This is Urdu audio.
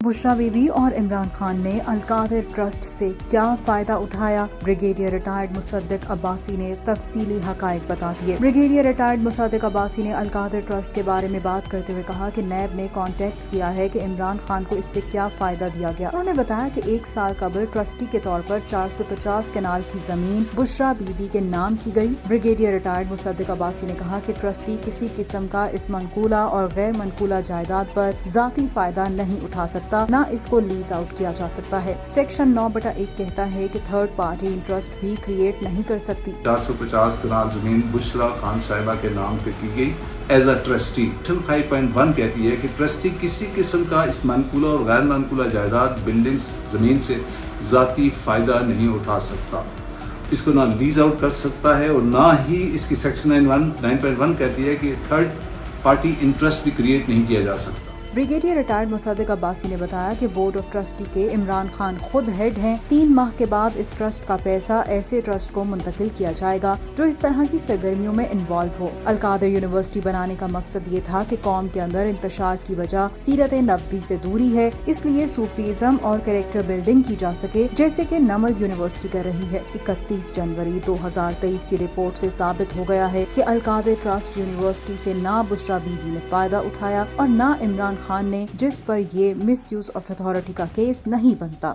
بشرا بی بی اور عمران خان نے القادر ٹرسٹ سے کیا فائدہ اٹھایا؟ بریگیڈیئر ریٹائرڈ مصدق عباسی نے تفصیلی حقائق بتا دیے۔ بریگیڈیئر ریٹائرڈ مصدق عباسی نے القادر ٹرسٹ کے بارے میں بات کرتے ہوئے کہا کہ نیب نے کانٹیکٹ کیا ہے کہ عمران خان کو اس سے کیا فائدہ دیا گیا۔ انہوں نے بتایا کہ 1 سال قبل ٹرسٹی کے طور پر 450 کنال کی زمین بشرا بی بی کے نام کی گئی۔ بریگیڈیئر ریٹائرڈ مصدق عباسی نے کہا کہ ٹرسٹی کسی قسم کا اس منقولہ اور غیر منقولہ جائیداد پر ذاتی فائدہ نہیں اٹھا سکتا، نہ اس کو لیز آؤٹ کیا جا سکتا ہے۔ سیکشن 9/1 کہتا ہے کہ تھرڈ پارٹی انٹرسٹ بھی کریٹ نہیں کر سکتی۔ 450 کنال زمین بشرا خان صاحبہ کے نام پہ کی گئی ایز اے ٹرسٹی۔ 5.1 کہتی ہے کہ ٹرسٹی کسی قسم کا اس منقولہ اور غیر منقولہ جائیداد بلڈنگ زمین سے ذاتی فائدہ نہیں اٹھا سکتا، اس کو نہ لیز آؤٹ کر سکتا ہے اور نہ ہی اس کی سیکشن 9.1 کہتی ہے کہ تھرڈ پارٹی انٹرسٹ بھی کریٹ نہیں کیا جا سکتا۔ بریگیڈیئر ریٹائرڈ مصدق عباسی نے بتایا کہ بورڈ آف ٹرسٹی کے عمران خان خود ہیڈ ہیں۔ 3 ماہ کے بعد اس ٹرسٹ کا پیسہ ایسے ٹرسٹ کو منتقل کیا جائے گا جو اس طرح کی سرگرمیوں میں انوالو ہو۔ القادر یونیورسٹی بنانے کا مقصد یہ تھا کہ قوم کے اندر انتشار کی وجہ سیرت نبوی سے دوری ہے، اس لیے صوفیزم اور کریکٹر بلڈنگ کی جا سکے، جیسے کہ نمل یونیورسٹی کر رہی ہے۔ 31 جنوری 2023 کی رپورٹ سے ثابت ہو گیا ہے کہ القادر ٹرسٹ یونیورسٹی سے نہ بشرا بی بی نے فائدہ اٹھایا اور نہ عمران خان نے، جس پر یہ مس یوز آف اتھارٹی کا کیس نہیں بنتا۔